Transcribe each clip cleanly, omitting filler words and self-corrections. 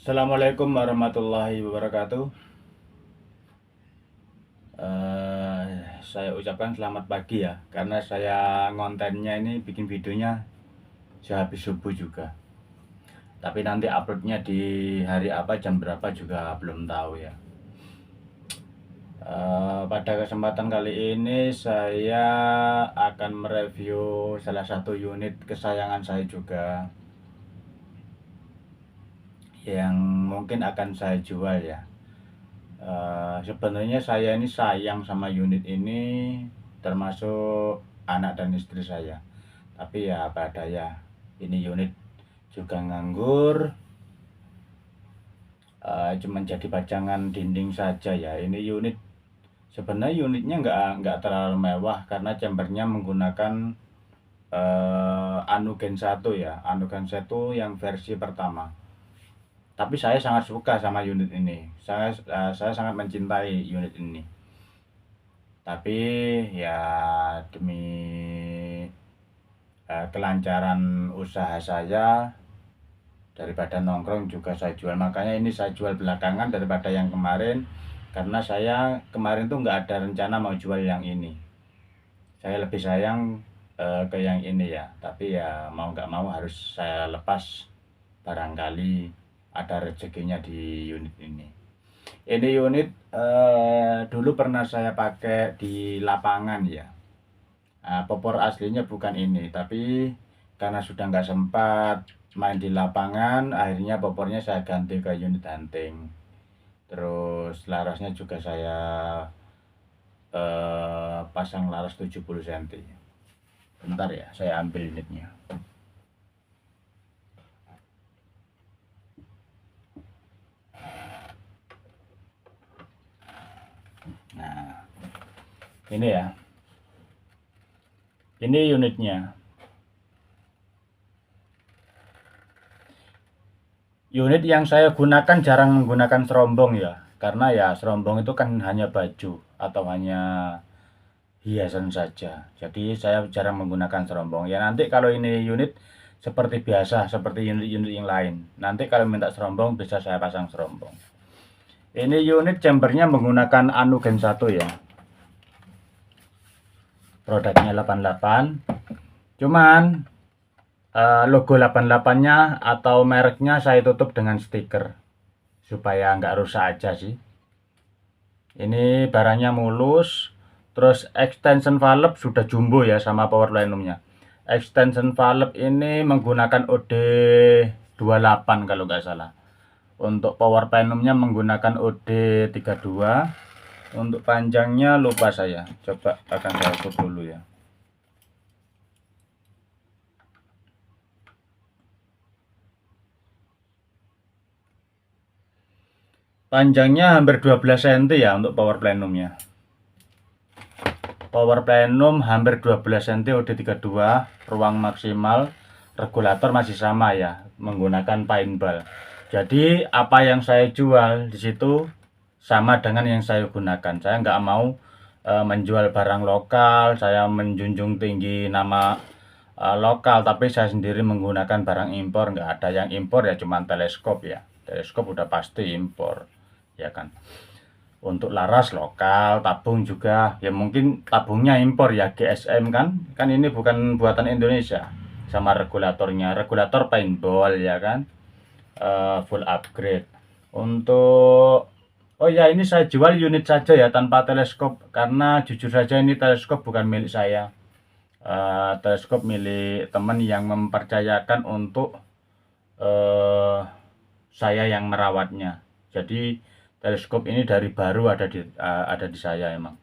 Assalamualaikum warahmatullahi wabarakatuh. Saya ucapkan selamat pagi ya, karena saya ngontennya ini bikin videonya sehabis subuh juga. Tapi nanti uploadnya di hari apa, jam berapa juga belum tahu ya. Pada kesempatan kali ini saya akan mereview salah satu unit kesayangan saya juga, yang mungkin akan saya jual ya. Sebenarnya saya ini sayang sama unit ini, termasuk anak dan istri saya. Tapi ya apa daya, ini unit juga nganggur, cuma jadi pajangan dinding saja ya. Ini unit sebenarnya unitnya nggak terlalu mewah, karena chambernya menggunakan Anugen 1 ya, Anugen 1 yang versi pertama. Tapi saya sangat suka sama unit ini. Saya sangat mencintai unit ini. Tapi ya demi kelancaran usaha saya, daripada nongkrong juga saya jual. Makanya ini saya jual belakangan daripada yang kemarin, karena saya kemarin tuh nggak ada rencana mau jual yang ini. Saya lebih sayang ke yang ini ya. Tapi ya mau nggak mau harus saya lepas, barangkali ada rezekinya di unit ini. Ini unit dulu pernah saya pakai di lapangan ya. Popor aslinya bukan ini, tapi karena sudah nggak sempat main di lapangan, akhirnya popornya saya ganti ke unit hunting. Terus larasnya juga saya pasang laras 70 cm. Bentar ya, saya ambil unitnya. Nah, ini ya. Ini unitnya. Unit yang saya gunakan jarang menggunakan serombong ya, karena ya serombong itu kan hanya baju atau hanya hiasan saja. Jadi saya jarang menggunakan serombong. Ya nanti kalau ini unit seperti biasa, seperti unit-unit yang lain. Nanti kalau minta serombong bisa saya pasang serombong. Ini unit chambernya menggunakan Anugen 1 ya. Produknya 88. Cuman logo 88-nya atau mereknya saya tutup dengan stiker supaya nggak rusak aja sih. Ini barangnya mulus. Terus extension valve sudah jumbo ya sama power plenumnya. Extension valve ini menggunakan OD 28 kalau nggak salah. Untuk power plenumnya menggunakan OD 32. Untuk panjangnya lupa saya. Coba akan saya ukur dulu ya. Panjangnya hampir 12 cm ya untuk power plenumnya. Power plenum hampir 12 cm OD32, ruang maksimal, regulator masih sama ya, menggunakan paintball. Jadi apa yang saya jual di situ sama dengan yang saya gunakan. Saya nggak mau menjual barang lokal, saya menjunjung tinggi nama lokal, tapi saya sendiri menggunakan barang impor. Nggak ada yang impor ya, cuma teleskop ya. Teleskop udah pasti impor, ya kan. Untuk laras lokal, tabung juga ya mungkin tabungnya impor ya, GSM kan ini bukan buatan Indonesia. Sama regulatornya, regulator paintball ya kan, full upgrade. Untuk oh ya, ini saya jual unit saja ya tanpa teleskop, karena jujur saja ini teleskop bukan milik saya. Teleskop milik teman yang mempercayakan untuk saya yang merawatnya. Jadi teleskop ini dari baru ada di saya emang.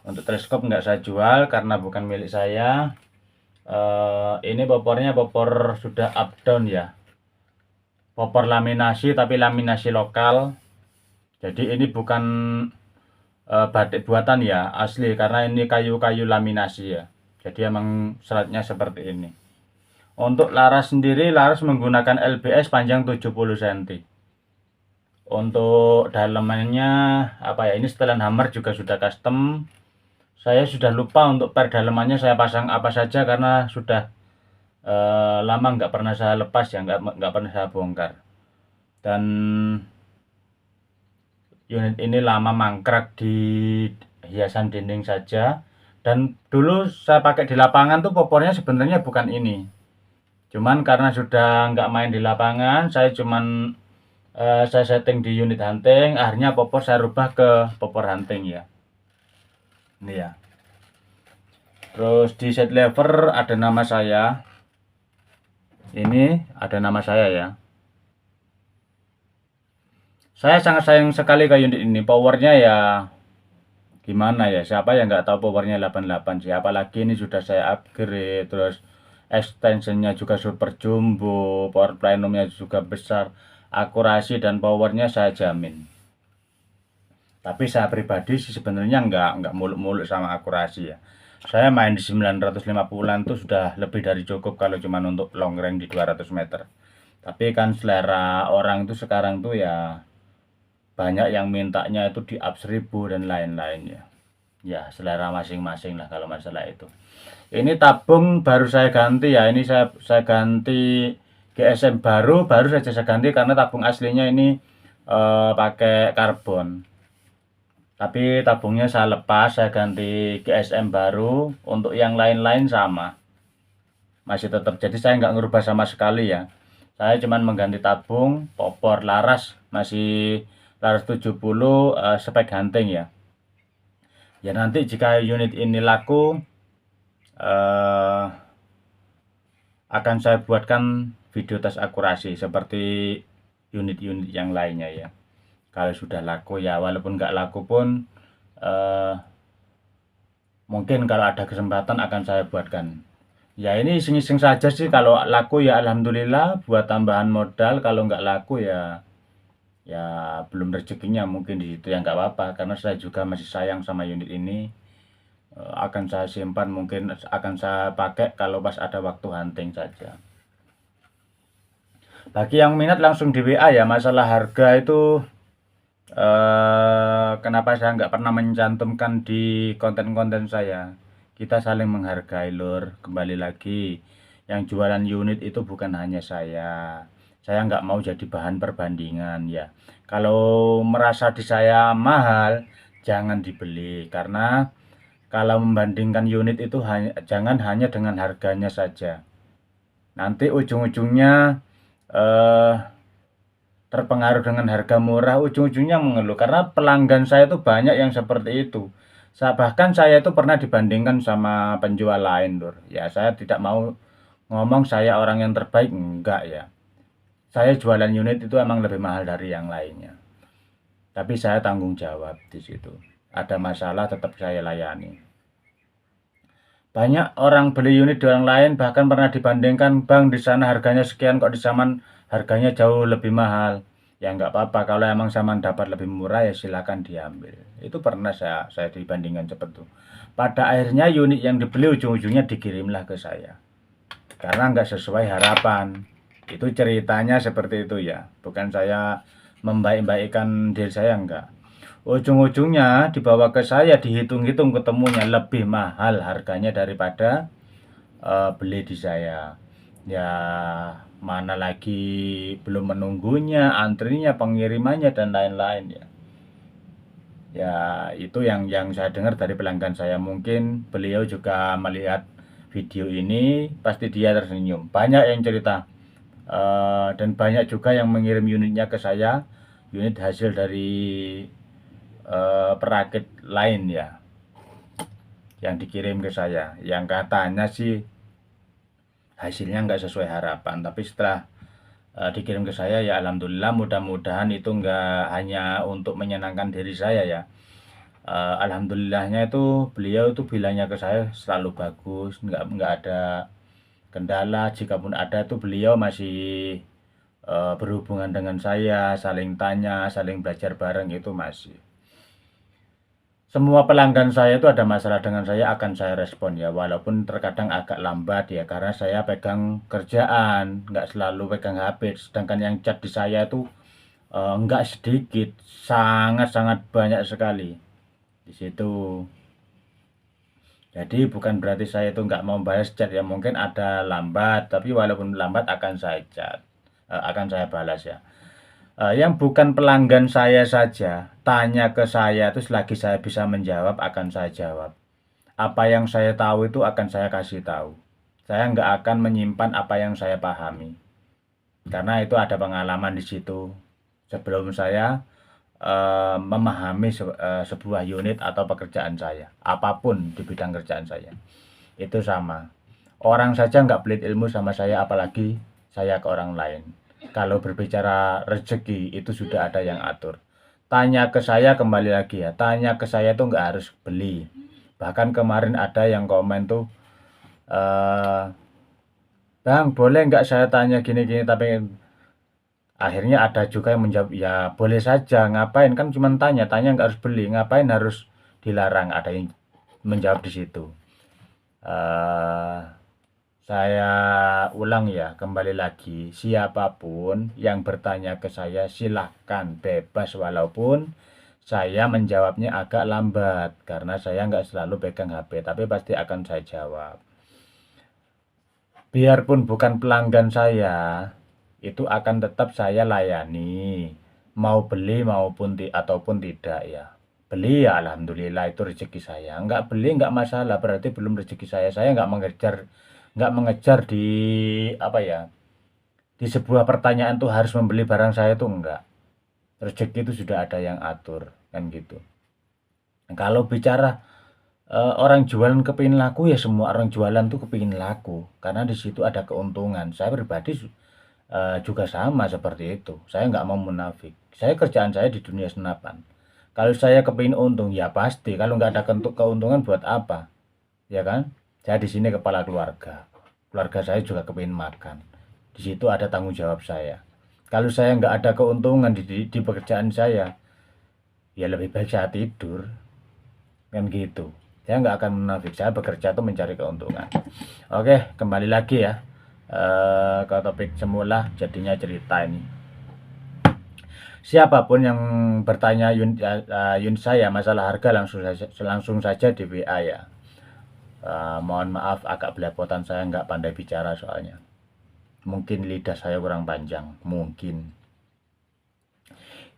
Untuk teleskop nggak saya jual karena bukan milik saya. Ini popornya popor sudah up down ya. Popor laminasi tapi laminasi lokal. Jadi ini bukan batik buatan ya, asli, karena ini kayu-kayu laminasi ya. Jadi emang seratnya seperti ini. Untuk laras sendiri, laras menggunakan LBS panjang 70 cm. Untuk dalemannya apa ya, ini setelan hammer juga sudah custom. Saya sudah lupa untuk per dalemannya saya pasang apa saja, karena sudah lama nggak pernah saya lepas ya, nggak pernah saya bongkar. dan unit ini lama mangkrak di hiasan dinding saja. Dan dulu saya pakai di lapangan tuh popornya sebenarnya bukan ini, cuman karena sudah nggak main di lapangan, saya setting di unit hunting, akhirnya popor saya rubah ke popor hunting ya. Ini ya. Terus di set lever ada nama saya. Ini ada nama saya ya. Saya sangat sayang sekali ke unit ini. Powernya ya gimana ya, siapa yang nggak tahu powernya 88 sih, apalagi ini sudah saya upgrade, terus extensionnya juga super jumbo, power plenumnya juga besar, akurasi dan powernya saya jamin. Tapi saya pribadi sih sebenarnya nggak muluk-muluk sama akurasi ya. Saya main di 950-an tuh sudah lebih dari cukup kalau cuma untuk long range di 200 meter. Tapi kan selera orang itu sekarang tuh ya banyak yang mintanya itu di up 1000 dan lain-lain ya. Ya selera masing-masing lah kalau masalah itu. Ini tabung baru saya ganti ya. Ini saya ganti GSM baru saja saya ganti karena tabung aslinya ini pakai karbon. Tapi tabungnya saya lepas, saya ganti GSM baru. Untuk yang lain-lain sama, masih tetap. Jadi saya nggak ngerubah sama sekali ya. Saya cuman mengganti tabung, popor, laras masih laras 70 spek hunting ya. Ya nanti jika unit ini laku akan saya buatkan video tes akurasi seperti unit-unit yang lainnya ya. Kalau sudah laku ya, walaupun nggak laku pun mungkin kalau ada kesempatan akan saya buatkan. Ya ini iseng-iseng saja sih, kalau laku ya alhamdulillah buat tambahan modal, kalau nggak laku ya belum rezekinya mungkin di situ ya, nggak apa-apa karena saya juga masih sayang sama unit ini. Akan saya simpan, mungkin akan saya pakai kalau pas ada waktu hunting saja. Bagi yang minat langsung di WA ya. Masalah harga itu kenapa saya nggak pernah mencantumkan di konten-konten saya. Kita saling menghargai lur. Kembali lagi, yang jualan unit itu bukan hanya saya nggak mau jadi bahan perbandingan ya. Kalau merasa di saya mahal, jangan dibeli, karena kalau membandingkan unit itu jangan hanya dengan harganya saja. Nanti ujung-ujungnya terpengaruh dengan harga murah, ujung-ujungnya mengeluh karena pelanggan saya itu banyak yang seperti itu. Bahkan saya itu pernah dibandingkan sama penjual lain lur. Ya saya tidak mau ngomong saya orang yang terbaik, enggak ya. Saya jualan unit itu emang lebih mahal dari yang lainnya. Tapi saya tanggung jawab di situ. Ada masalah tetap saya layani. Banyak orang beli unit di orang lain, bahkan pernah dibandingkan, bang di sana harganya sekian kok di zaman harganya jauh lebih mahal. Ya nggak apa-apa, kalau emang zaman dapat lebih murah ya silakan diambil. Itu pernah saya dibandingkan seperti itu. Pada akhirnya unit yang dibeli ujung-ujungnya dikirimlah ke saya. Karena nggak sesuai harapan. Itu ceritanya seperti itu ya. Bukan saya membaik-baikkan diri saya, enggak. Ujung-ujungnya dibawa ke saya, dihitung-hitung ketemunya lebih mahal harganya daripada beli di saya. Ya mana lagi belum menunggunya, antrinya, pengirimannya dan lain-lain ya. Ya itu yang saya dengar dari pelanggan saya. Mungkin beliau juga melihat video ini, pasti dia tersenyum. Banyak yang cerita. Dan banyak juga yang mengirim unitnya ke saya, unit hasil dari perakit lain ya, yang dikirim ke saya, yang katanya sih hasilnya nggak sesuai harapan. Tapi setelah dikirim ke saya ya alhamdulillah, mudah-mudahan itu nggak hanya untuk menyenangkan diri saya ya. Alhamdulillahnya itu beliau itu bilangnya ke saya selalu bagus, nggak ada kendala. Jikapun ada tuh beliau masih berhubungan dengan saya, saling tanya, saling belajar bareng, itu masih. Semua pelanggan saya itu ada masalah dengan saya akan saya respon ya, walaupun terkadang agak lambat ya, karena saya pegang kerjaan, nggak selalu pegang HP. Sedangkan yang chat di saya itu nggak sedikit, sangat-sangat banyak sekali di situ. Jadi bukan berarti saya itu nggak mau balas chat ya, mungkin ada lambat, tapi walaupun lambat akan saya chat, akan saya balas ya. Yang bukan pelanggan saya saja tanya ke saya, terus lagi saya bisa menjawab akan saya jawab. Apa yang saya tahu itu akan saya kasih tahu. Saya nggak akan menyimpan apa yang saya pahami. Karena itu ada pengalaman di situ. Sebelum saya memahami sebuah unit atau pekerjaan saya. Apapun di bidang kerjaan saya. Itu sama. Orang saja nggak pelit ilmu sama saya, apalagi saya ke orang lain. Kalau berbicara rezeki, itu sudah ada yang atur. Tanya ke saya kembali lagi ya. Tanya ke saya tuh nggak harus beli. Bahkan kemarin ada yang komen tuh, eh Bang, boleh nggak saya tanya gini-gini, tapi akhirnya ada juga yang menjawab, ya boleh saja, ngapain kan cuma tanya, tanya nggak harus beli, ngapain harus dilarang, ada yang menjawab di situ. Eh saya ulang ya, kembali lagi, siapapun yang bertanya ke saya silahkan bebas, walaupun saya menjawabnya agak lambat karena saya nggak selalu pegang HP, tapi pasti akan saya jawab. Biarpun bukan pelanggan saya, itu akan tetap saya layani. Mau beli maupun ataupun tidak ya. Beli ya alhamdulillah, itu rezeki saya. Nggak beli nggak masalah, berarti belum rezeki saya. Saya nggak mengejar di apa ya, di sebuah pertanyaan tuh harus membeli barang saya tuh enggak. Rezeki itu sudah ada yang atur kan gitu. Kalau bicara orang jualan kepingin laku, ya semua orang jualan tuh kepingin laku karena di situ ada keuntungan. Saya pribadi juga sama seperti itu. Saya nggak mau munafik. Saya kerjaan saya di dunia senapan. Kalau saya kepingin untung, ya pasti. Kalau nggak ada keuntungan buat apa, ya kan? Saya di sini kepala keluarga. Keluarga saya juga kepingin makan. Di situ ada tanggung jawab saya. Kalau saya nggak ada keuntungan di pekerjaan saya, ya lebih baik saya tidur. Kan gitu. Saya nggak akan munafik. Saya bekerja tuh mencari keuntungan. Oke, kembali lagi ya ke topik semula, jadinya cerita ini. Siapapun yang bertanya unit saya masalah harga, langsung saja di WA ya. Mohon maaf agak belepotan, saya nggak pandai bicara soalnya. Mungkin lidah saya kurang panjang, mungkin.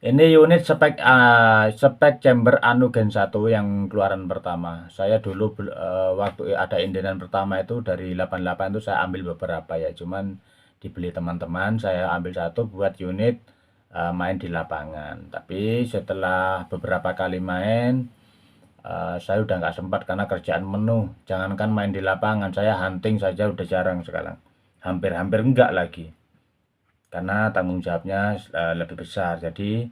Ini unit spek chamber Anugen 1 yang keluaran pertama. Saya dulu waktu ada indenan pertama itu dari 88 itu saya ambil beberapa ya. Cuman dibeli teman-teman, saya ambil satu buat unit main di lapangan. Tapi setelah beberapa kali main, saya udah nggak sempat karena kerjaan penuh. Jangankan main di lapangan, saya hunting saja udah jarang sekarang. Hampir-hampir enggak lagi. Karena tanggung jawabnya lebih besar. Jadi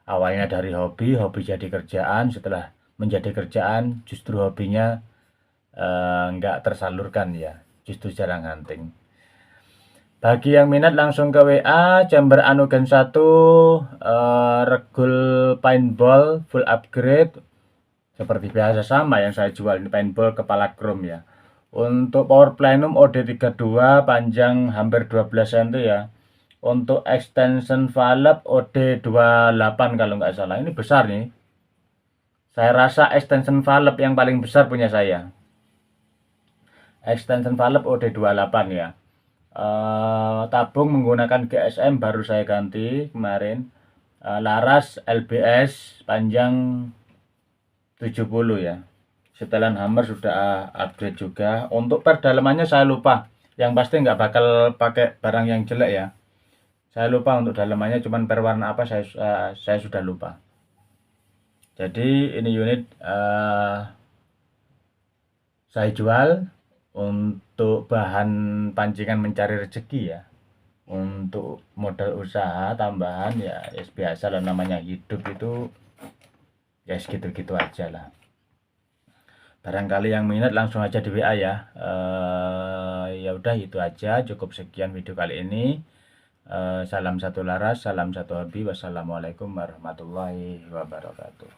awalnya dari hobi jadi kerjaan, setelah menjadi kerjaan justru hobinya nggak tersalurkan ya, justru jarang hunting. Bagi yang minat langsung ke WA, chamber Anugen 1, regul paintball full upgrade. Seperti biasa sama yang saya jual, ini paintball kepala chrome ya. Untuk power plenum OD32 panjang hampir 12 cm ya. Untuk extension valve OD28 kalau nggak salah. Ini besar nih. Saya rasa extension valve yang paling besar punya saya. Extension valve OD28 ya. Tabung menggunakan GSM baru saya ganti kemarin. Laras LBS panjang 70 ya. Setelan hammer sudah upgrade juga. Untuk perdalamannya saya lupa. Yang pasti nggak bakal pakai barang yang jelek ya. Saya lupa untuk dalamannya, cuman per warna apa saya sudah lupa. Jadi ini unit saya jual untuk bahan pancingan mencari rezeki ya. Untuk modal usaha tambahan ya, biasa lah, namanya hidup itu ya segitu-gitu aja lah. Barangkali yang minat langsung aja di WA ya. Ya udah itu aja, cukup sekian video kali ini. Salam satu laras, salam satu hobi. Wassalamualaikum warahmatullahi wabarakatuh.